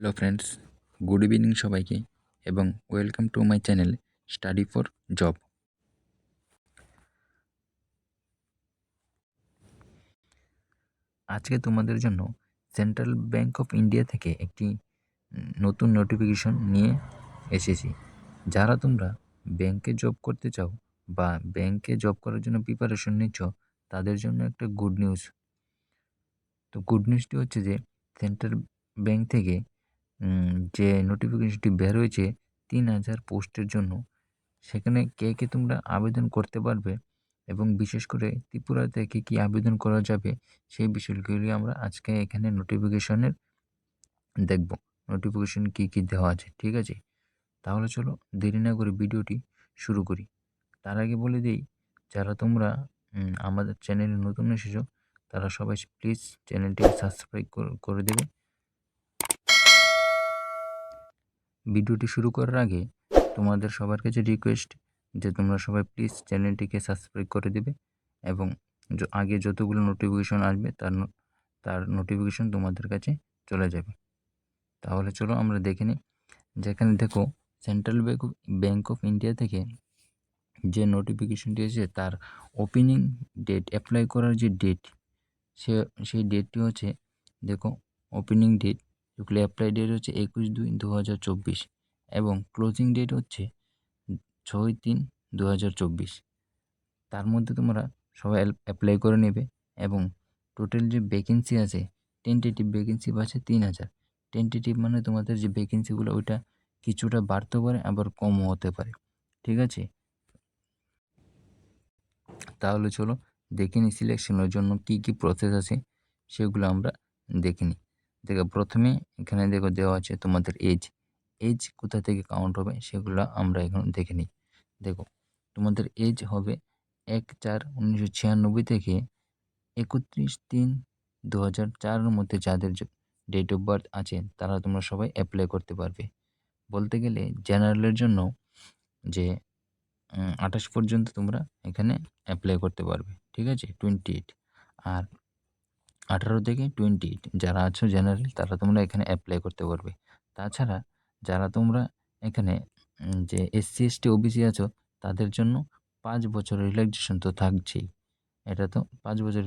Hello friends, good evening সবাইকে এবং welcome to my channel study for job. আজকে তোমাদের জন্য সেন্ট্রাল ব্যাংক অফ ইন্ডিয়া থেকে একটি নতুন নোটিফিকেশন নিয়ে এসেছি। যারা তোমরা ব্যাংকে জব করতে চাও বা ব্যাংকে জব করার জন্য প্রিপারেশন নিচ্ছ, তাদের জন্য একটা গুড নিউজ। তো গুড নিউজটি হচ্ছে যে সেন্ট্রাল ব্যাংক থেকে যে নোটিফিকেশনটি বের হয়েছে 3000 পোস্টের জন্য, সেখানে কে কে তোমরা আবেদন করতে পারবে এবং বিশেষ করে ত্রিপুরাতে কী আবেদন করা যাবে সেই বিষয়গুলি আমরা আজকে এখানে নোটিফিকেশনের দেখব। নোটিফিকেশন কী দেওয়া আছে, ঠিক আছে? তাহলে চলো দেরি না করে ভিডিওটি শুরু করি। তার আগে বলে দিই, যারা তোমরা আমাদের চ্যানেলে নতুন এসেছো তারা সবাই প্লিজ চ্যানেলটিকে সাবস্ক্রাইব করে দেবে। ভিডিওটি শুরু করার আগে তোমাদের সবার কাছে রিকোয়েস্ট যে তোমরা সবাই প্লিজ চ্যানেলটিকে সাবস্ক্রাইব করে দেবে এবং আগে যতগুলো নোটিফিকেশন আসবে তার নোটিফিকেশন তোমাদের কাছে চলে যাবে। তাহলে চলো আমরা দেখে নিই। যেখানে দেখো সেন্ট্রাল ব্যাংক অফ ইন্ডিয়া থেকে যে নোটিফিকেশনটি এসেছে তার ওপেনিং ডেট, অ্যাপ্লাই করার যে ডেট, সেই ডেটটি হচ্ছে, দেখো ওপেনিং ডেট, অ্যাপ্লাই ডেট হচ্ছে 21/2/2024 এবং ক্লোজিং ডেট হচ্ছে 6/3/2024। তার মধ্যে তোমরা সবাই অ্যাপ্লাই করে নেবে এবং টোটাল যে ভ্যাকেন্সি আছে, টেন্টেটিভ ভ্যাকেন্সি আছে 3000। টেন্টেটিভ মানে তোমাদের যে ভ্যাকেন্সিগুলো ওইটা কিছুটা বাড়তে পারে আবার কমও হতে পারে, ঠিক আছে? তাহলে চলো দেখে নিই সিলেকশনের জন্য কী প্রসেস আছে সেগুলো আমরা দেখে নিই। দেখো প্রথমে এখানে দেখো দেওয়া আছে তোমাদের এজ কোথা থেকে কাউন্ট হবে সেগুলো আমরা এখন দেখে নিই। দেখো তোমাদের এজ হবে 1/4/1996 থেকে 31/3/2004 মধ্যে যাদের ডেট অফ বার্থ আছে তারা তোমরা সবাই অ্যাপ্লাই করতে পারবে। বলতে গেলে জেনারেলের জন্য যে 28 পর্যন্ত তোমরা এখানে অ্যাপ্লাই করতে পারবে, ঠিক আছে? 28 আর 18 থেকে 28 যারা আছো জেনারেল তারা তোমরা এখানে অ্যাপ্লাই করতে পারবে। তাছাড়া যারা তোমরা এখানে যে SC ST OBC আছো তাদের জন্য 5 বছরের রিল্যাক্সেশন তো থাকছেই। এটা তো 5 বছর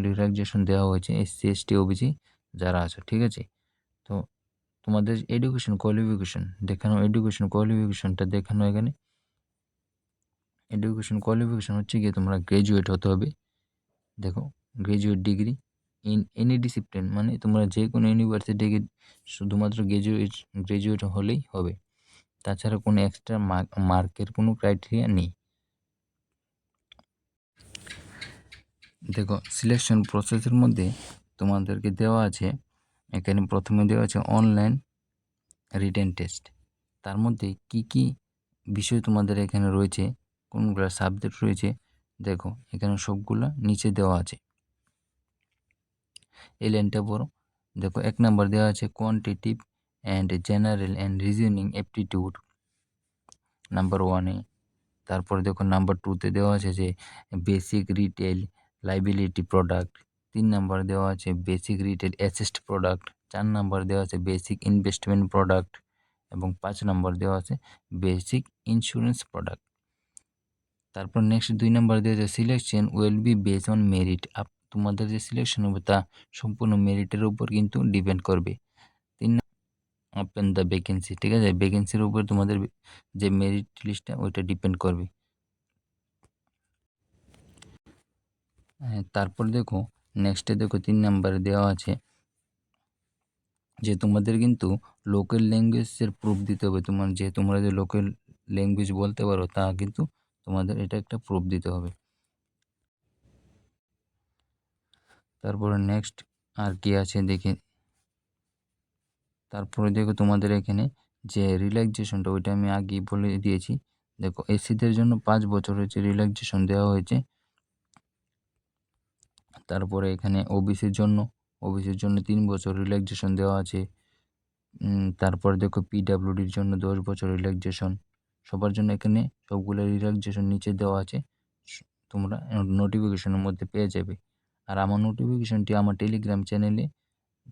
রিল্যাক্সেশন দেওয়া হয়েছে SC ST OBC যারা আছো, ঠিক আছে? তো তোমাদের এডুকেশন কোয়ালিফিকেশন দেখানো, এডুকেশন কোয়ালিফিকেশনটা দেখানো এখানে। এডুকেশন কোয়ালিফিকেশন হচ্ছে গিয়ে তোমরা গ্র্যাজুয়েট হতে হবে। দেখো graduate degree in any discipline, মানে তোমরা যে কোনো ইউনিভার্সিটি থেকে শুধুমাত্র গ্র্যাজুয়েট হলেই হবে। তাছাড়া কোনো এক্সট্রা মার্কের কোনো ক্রাইটেরিয়া নেই। দেখো সিলেকশন প্রসেসের মধ্যে তোমাদেরকে দেওয়া আছে, এখানে প্রথমে দেওয়া আছে অনলাইন রিটেন টেস্ট। তার মধ্যে কি বিষয় তোমাদের এখানে রয়েছে, কোনগুলো সাবজেক্ট রয়েছে, দেখো এখানে সবগুলো নিচে দেওয়া আছে। এই লাইনটা পড়ো। দেখো 1 নাম্বার দেওয়া আছে quantitative and general and reasoning aptitude number 1-এ। তারপরে দেখো নাম্বার 2-তে দেওয়া আছে যে basic retail liability product. 3 number দেওয়া আছে basic retail asset product. 4 number দেওয়া আছে বেসিক ইনভেস্টমেন্ট প্রোডাক্ট এবং 5 নাম্বার দেওয়া আছে বেসিক ইন্স্যুরেন্স প্রোডাক্ট। তারপর নেক্সট 2 নাম্বার দেওয়া আছে selection will be based on merit. তোমাদের যে সিলেকশন হবে তা সম্পূর্ণ মেরিটের উপর কিন্তু ডিপেন্ড করবে। 3 ওপেন দ্য ভ্যাকেন্সি, ঠিক আছে? ভ্যাকেন্সির উপর তোমাদের যে মেরিট লিস্টটা ওইটা ডিপেন্ড করবে। তারপর দেখো নেক্সটে দেখো 3 নাম্বারে দেওয়া আছে যে তোমাদের কিন্তু লোকাল ল্যাঙ্গুয়েজের প্রুফ দিতে হবে। তোমরা যে লোকাল ল্যাঙ্গুয়েজ বলতে পারো তা কিন্তু তোমাদের এটা একটা প্রুফ দিতে হবে। তারপরে নেক্সট আর কি আছে দেখে, তারপরে দেখো তোমাদের এখানে যে রিল্যাক্সেশনটা ওইটা আমি আগেই বলে দিয়েছি। দেখো এসসিদের জন্য 5 বছর হচ্ছে রিল্যাক্সেশন দেওয়া হয়েছে। তারপরে এখানে ওবিসির জন্য 3 বছর রিল্যাক্সেশন দেওয়া আছে। তারপরে দেখো পিডাব্লিউডির জন্য 10 বছর রিল্যাক্সেশন। সবার জন্য এখানে সবগুলো রিল্যাক্সেশন নিচে দেওয়া আছে, তোমরা নোটিফিকেশনের মধ্যে পেয়ে যাবে। আর আমার নোটিফিকেশনটি আমার টেলিগ্রাম চ্যানেলে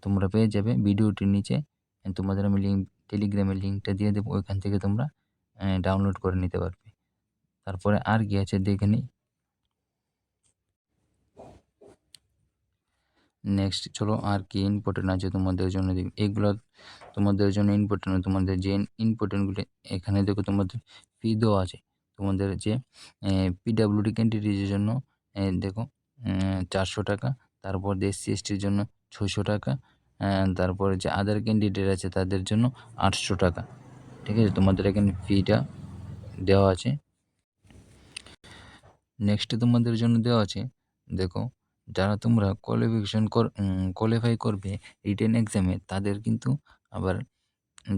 তোমরা পেয়ে যাবে ভিডিওটির নিচে তোমাদের আমি টেলিগ্রামের লিঙ্কটা দিয়ে দেবো, ওইখান থেকে তোমরা ডাউনলোড করে নিতে পারবে। তারপরে আর কি আছে দেখে নিই। নেক্সট চলো আর কি ইম্পর্টেন্ট আছে তোমাদের জন্য, এগুলো তোমাদের জন্য ইম্পর্টেন্ট। তোমাদের যে ইম্পর্টেন্টগুলো এখানে দেখো, তোমাদের ফি দেওয়া আছে। তোমাদের যে পিডাব্লিউডি ক্যান্ডিডেটের জন্য দেখো 400 টাকা, তারপর SC STর জন্য 600 টাকা, তারপরে যে আদার ক্যান্ডিডেট আছে তাদের জন্য 800 টাকা। ঠিক আছে, তোমাদের এখানে ফিটা দেওয়া আছে। নেক্সট তোমাদের জন্য দেওয়া আছে, দেখো যারা তোমরা কোয়ালিফাই করবে রিটেন এক্সামে, তাদের কিন্তু আবার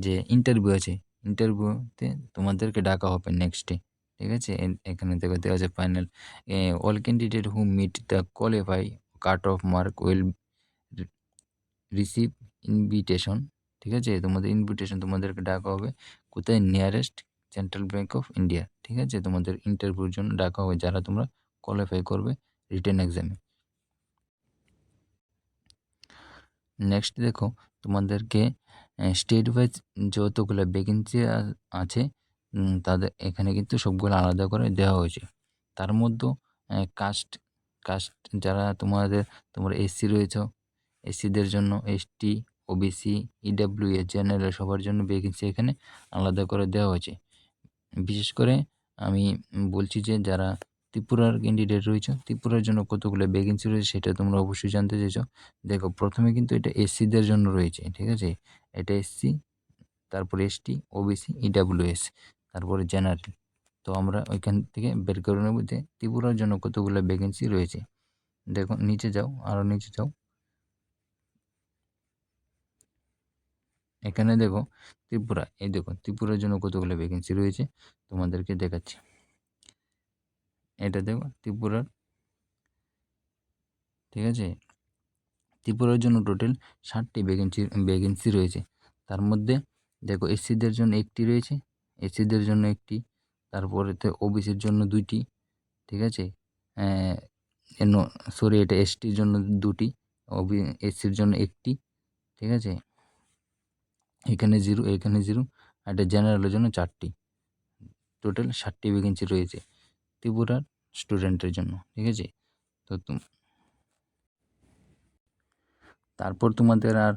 যে ইন্টারভিউ আছে, ইন্টারভিউতে তোমাদেরকে ডাকা হবে নেক্সটে। ঠিক আছে, এখানে দেখো দেওয়া আছে final all candidate who meet the qualify cut off mark will receive invitation. ঠিক আছে, তোমাদের ইনভিটেশন তোমাদেরকে ডাকা হবে কোথায়? Nearest Central Bank of India. ঠিক আছে, তোমাদের ইন্টারভিউর জন্য ডাকা হবে যারা তোমরা কোয়ালিফাই করবে রিটেন এক্সামে। নেক্সট দেখো তোমাদেরকে স্টেট ওয়াইজ যতগুলো ভ্যাকেন্সি আছে তাদের এখানে কিন্তু সবগুলো আলাদা করে দেওয়া হয়েছে। তার মধ্যে কাস্ট কাস্ট যারা তোমরা SC রয়েছে, SCদের জন্য, ST, OBC, EWS, জেনারেল সবার জন্য ভ্যাকেন্সি এখানে আলাদা করে দেওয়া হয়েছে। বিশেষ করে আমি বলছি যে যারা ত্রিপুরার ক্যান্ডিডেট রয়েছে, ত্রিপুরার জন্য কতগুলো ভ্যাকেন্সি রয়েছে সেটা তোমরা অবশ্যই জানতে চাইছো। দেখো প্রথমে কিন্তু এটা SCদের জন্য রয়েছে। ঠিক আছে, এটা SC, তারপরে ST, OBC, EWS, তারপরে জেনারেল। তো আমরা ওইখান থেকে বের করে নেব যে ত্রিপুরার জন্য কতগুলো ভ্যাকেন্সি রয়েছে। দেখো নিচে যাও, আরও নিচে যাও, এখানে দেখো ত্রিপুরা, এই দেখো ত্রিপুরার জন্য কতগুলো ভ্যাকেন্সি রয়েছে তোমাদেরকে দেখাচ্ছি। এটা দেখো ত্রিপুরার। ঠিক আছে, ত্রিপুরার জন্য টোটাল 60টি ভ্যাকেন্সি রয়েছে। তার মধ্যে দেখো SCদের জন্য 1টি রয়েছে, SCদের জন্য 1টি, তারপরেতে OBCর জন্য 2টি। ঠিক আছে, সরি এটা STর জন্য 2টি, SCর জন্য 1টি। ঠিক আছে, এখানে 0, এখানে 0, আর এটা জেনারেলের জন্য 4টি। টোটাল 60টি ভ্যাকেন্সি রয়েছে ত্রিপুরার স্টুডেন্টের জন্য। ঠিক আছে, তো তারপর তোমাদের আর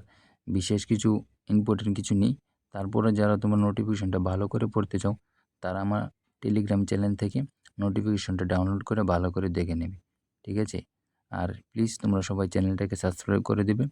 বিশেষ কিছু ইম্পর্টেন্ট কিছু নেই। তারপরে যারা তোমার নোটিফিকেশনটা ভালো করে পড়তে চাও, তারা আমার টেলিগ্রাম চ্যানেল থেকে নোটিফিকেশনটা ডাউনলোড করে ভালো করে দেখে নেবে। ঠিক আছে, আর প্লিজ তোমরা সবাই চ্যানেলটাকে সাবস্ক্রাইব করে দেবে।